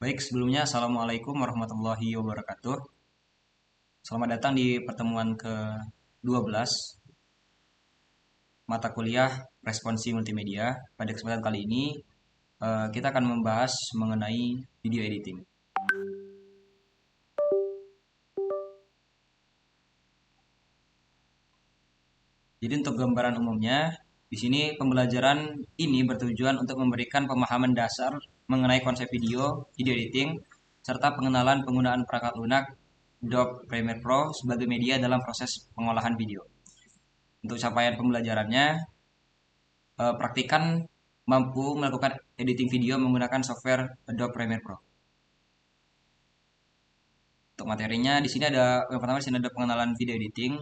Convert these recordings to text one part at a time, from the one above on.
Baik, sebelumnya Assalamualaikum warahmatullahi wabarakatuh. Selamat datang di pertemuan ke-12 mata kuliah Responsi Multimedia. Pada kesempatan kali ini, kita akan membahas mengenai video editing. Jadi untuk gambaran umumnya, di sini pembelajaran ini bertujuan untuk memberikan pemahaman dasar mengenai konsep video editing, serta pengenalan penggunaan perangkat lunak Adobe Premiere Pro sebagai media dalam proses pengolahan video. Untuk capaian pembelajarannya, praktikan mampu melakukan editing video menggunakan software Adobe Premiere Pro. Untuk materinya di sini ada yang pertama di sini ada pengenalan video editing.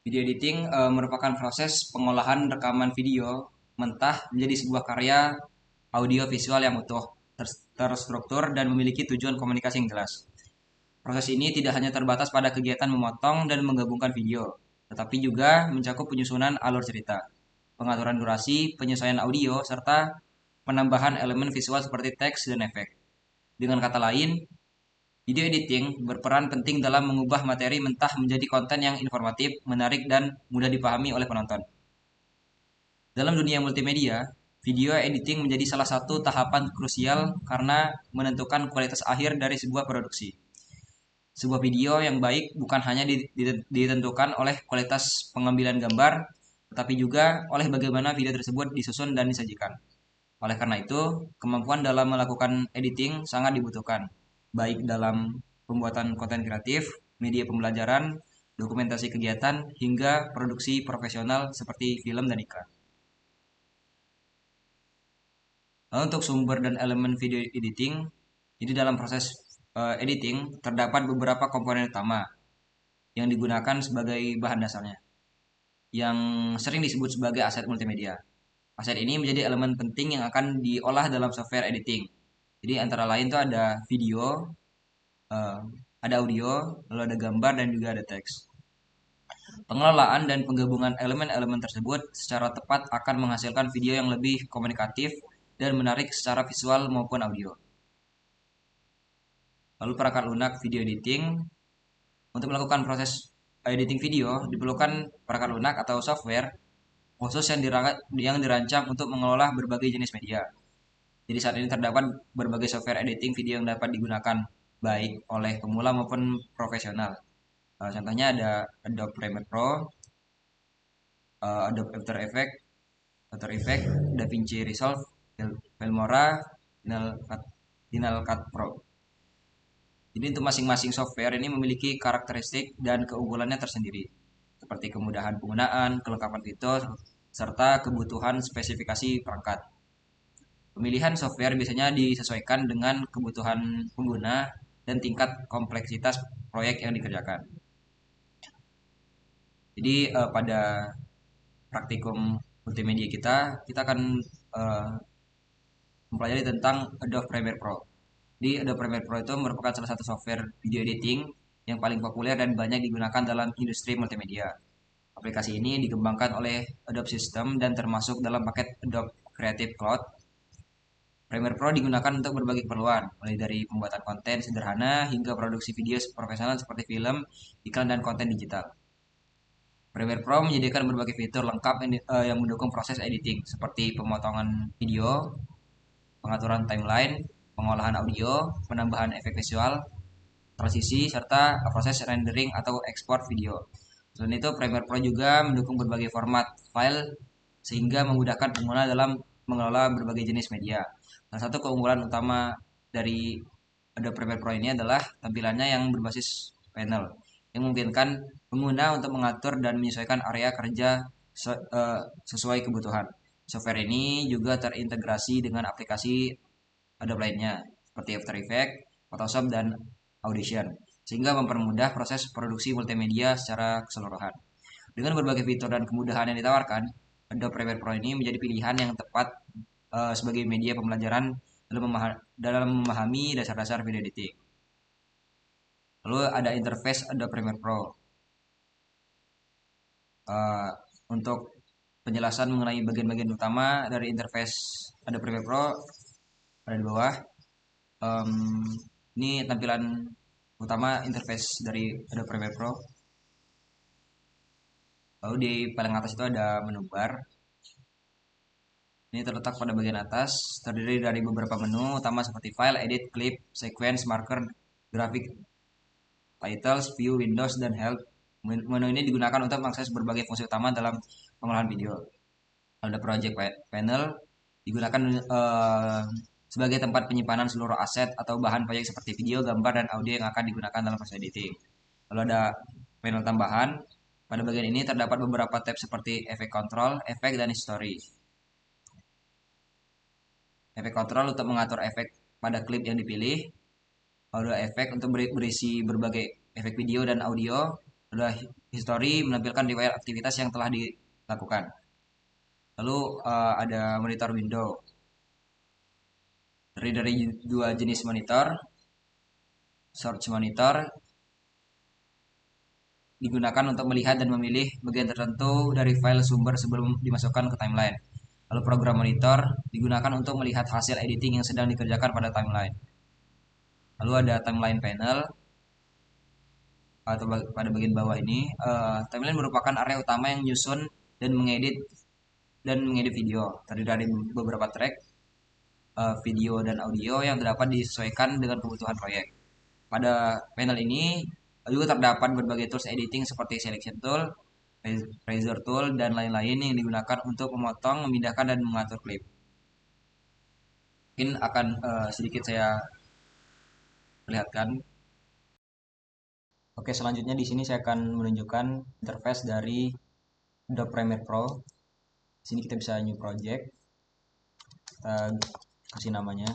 Video editing merupakan proses pengolahan rekaman video mentah menjadi sebuah karya audio visual yang utuh, terstruktur dan memiliki tujuan komunikasi yang jelas. Proses ini tidak hanya terbatas pada kegiatan memotong dan menggabungkan video, tetapi juga mencakup penyusunan alur cerita, pengaturan durasi, penyesuaian audio, serta penambahan elemen visual seperti teks dan efek. Dengan kata lain, video editing berperan penting dalam mengubah materi mentah menjadi konten yang informatif, menarik, dan mudah dipahami oleh penonton. Dalam dunia multimedia, video editing menjadi salah satu tahapan krusial karena menentukan kualitas akhir dari sebuah produksi. Sebuah video yang baik bukan hanya ditentukan oleh kualitas pengambilan gambar, tetapi juga oleh bagaimana video tersebut disusun dan disajikan. Oleh karena itu, kemampuan dalam melakukan editing sangat dibutuhkan, baik dalam pembuatan konten kreatif, media pembelajaran, dokumentasi kegiatan, hingga produksi profesional seperti film dan iklan. Lalu untuk sumber dan elemen video editing, jadi dalam proses editing terdapat beberapa komponen utama yang digunakan sebagai bahan dasarnya, yang sering disebut sebagai aset multimedia. Aset ini menjadi elemen penting yang akan diolah dalam software editing. Jadi antara lain itu ada video, eh, ada audio, lalu ada gambar dan juga ada teks. Pengelolaan dan penggabungan elemen-elemen tersebut secara tepat akan menghasilkan video yang lebih komunikatif dan menarik secara visual maupun audio. Lalu perangkat lunak video editing. Untuk melakukan proses editing video diperlukan perangkat lunak atau software khusus yang dirancang untuk mengelola berbagai jenis media. Jadi saat ini terdapat berbagai software editing video yang dapat digunakan baik oleh pemula maupun profesional. Contohnya ada Adobe Premiere Pro, Adobe After Effects, DaVinci Resolve, Filmora, Final Cut Pro. Jadi untuk masing-masing software ini memiliki karakteristik dan keunggulannya tersendiri, seperti kemudahan penggunaan, kelengkapan fitur, serta kebutuhan spesifikasi perangkat. Pemilihan software biasanya disesuaikan dengan kebutuhan pengguna dan tingkat kompleksitas proyek yang dikerjakan. Jadi pada praktikum multimedia kita akan uh, mempelajari tentang Adobe Premiere Pro. Di Adobe Premiere Pro itu merupakan salah satu software video editing yang paling populer dan banyak digunakan dalam industri multimedia. Aplikasi ini dikembangkan oleh Adobe System dan termasuk dalam paket Adobe Creative Cloud. Premiere Pro digunakan untuk berbagai keperluan, mulai dari pembuatan konten sederhana hingga produksi video profesional seperti film, iklan, dan konten digital. Premiere Pro menyediakan berbagai fitur lengkap yang mendukung proses editing, seperti pemotongan video, pengaturan timeline, pengolahan audio, penambahan efek visual, transisi, serta proses rendering atau ekspor video. Selain itu, Premiere Pro juga mendukung berbagai format file sehingga memudahkan pengguna dalam mengelola berbagai jenis media. Salah satu keunggulan utama dari Adobe Premiere Pro ini adalah tampilannya yang berbasis panel, yang memungkinkan pengguna untuk mengatur dan menyesuaikan area kerja sesuai kebutuhan. Software ini juga terintegrasi dengan aplikasi Adobe lainnya, seperti After Effects, Photoshop, dan Audition, sehingga mempermudah proses produksi multimedia secara keseluruhan. Dengan berbagai fitur dan kemudahan yang ditawarkan, Adobe Premiere Pro ini menjadi pilihan yang tepat sebagai media pembelajaran dalam memahami dasar-dasar video editing. Lalu ada interface Adobe Premiere Pro. Uh, untuk penjelasan mengenai bagian-bagian utama dari interface Adobe Premiere Pro ada di bawah. Em, ini tampilan utama interface dari Adobe Premiere Pro. Lalu di paling atas itu ada menu bar. Ini terletak pada bagian atas, terdiri dari beberapa menu utama seperti File, Edit, Clip, Sequence, Marker, Graphic, Titles, View, Windows, dan Help. Menu ini digunakan untuk mengakses berbagai fungsi utama dalam pengolahan video. Ada Project Panel, digunakan sebagai tempat penyimpanan seluruh aset atau bahan proyek seperti video, gambar, dan audio yang akan digunakan dalam proses editing. Lalu ada panel tambahan. Pada bagian ini terdapat beberapa tab seperti efek control, efek, dan history. Efek control untuk mengatur efek pada klip yang dipilih. Ada efek untuk berisi berbagai efek video dan audio. Ada history menampilkan riwayat aktivitas yang telah dilakukan. Lalu ada monitor window. Dari dua jenis monitor. Search monitor digunakan untuk melihat dan memilih bagian tertentu dari file sumber sebelum dimasukkan ke timeline. Lalu program monitor digunakan untuk melihat hasil editing yang sedang dikerjakan pada timeline. Lalu ada timeline panel atau pada bagian bawah ini. Timeline merupakan area utama yang menyusun dan mengedit video. Terdiri dari beberapa track video dan audio yang dapat disesuaikan dengan kebutuhan proyek. Pada panel ini juga terdapat berbagai tools editing seperti selection tool, razor tool, dan lain-lain yang digunakan untuk memotong, memindahkan, dan mengatur klip. Mungkin akan sedikit saya perlihatkan. Oke, selanjutnya di sini saya akan menunjukkan interface dari Adobe Premiere Pro. Di sini kita bisa new project. Kita kasih namanya.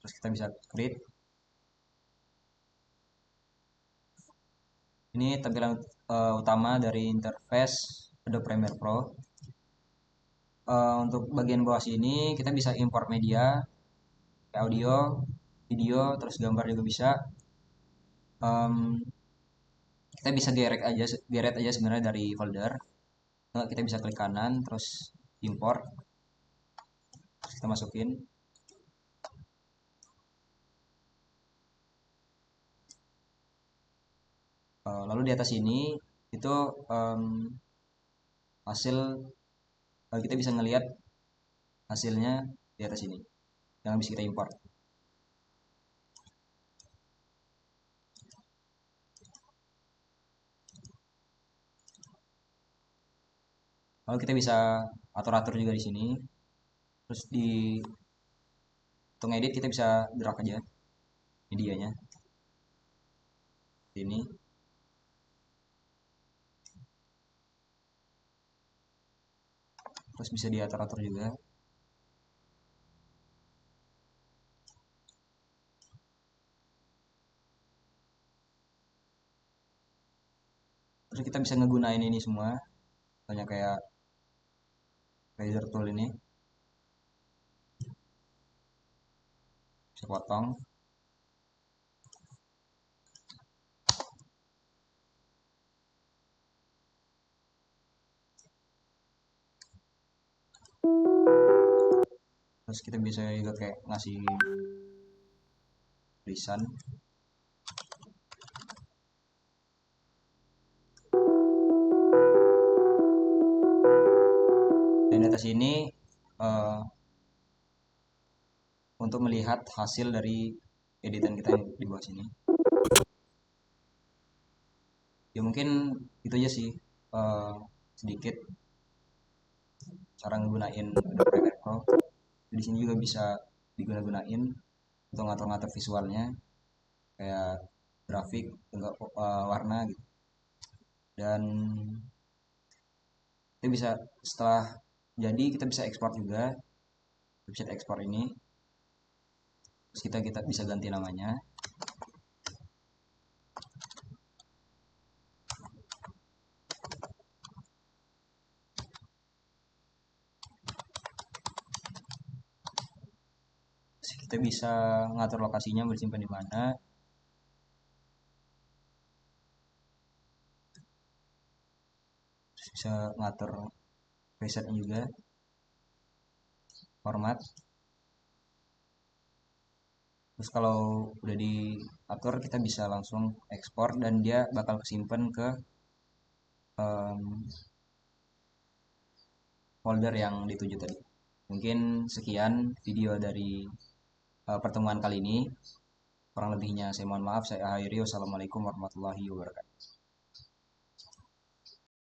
Terus kita bisa create. Ini tampilan utama dari interface Adobe Premiere Pro. Untuk bagian bawah sini kita bisa import media, audio, video, terus gambar juga bisa. Kita bisa geret aja sebenarnya dari folder. Kita bisa klik kanan, terus import, terus kita masukin. Lalu di atas ini itu hasil kita bisa ngelihat hasilnya di atas ini yang bisa kita import. Lalu kita bisa atur-atur juga di sini. Terus di untuk edit kita bisa drag aja medianya. Ini. Terus bisa diatur-atur juga. Terus kita bisa ngegunain ini semua. Banyak kayak razor tool ini. Bisa potong. Terus kita bisa juga kayak ngasih tulisan. Dan di atas ini untuk melihat hasil dari editan kita yang di bawah sini. Ya mungkin itu aja sih sedikit cara nggunain Adobe Premiere Pro. Di sini juga bisa diguna-gunain untuk ngatur-ngatur visualnya kayak grafik, enggak warna gitu. Dan kita bisa setelah jadi kita bisa ekspor juga. Website ekspor ini. Terus kita bisa ganti namanya. Terus kita bisa ngatur lokasinya bersimpan di mana. Terus bisa ngatur presetnya juga. format. Terus kalau udah diatur kita bisa langsung ekspor dan dia bakal kesimpan ke em, folder yang dituju tadi. Mungkin sekian video dari pertemuan kali ini. Kurang lebihnya saya mohon maaf. Saya akhiri. Wassalamualaikum warahmatullahi wabarakatuh.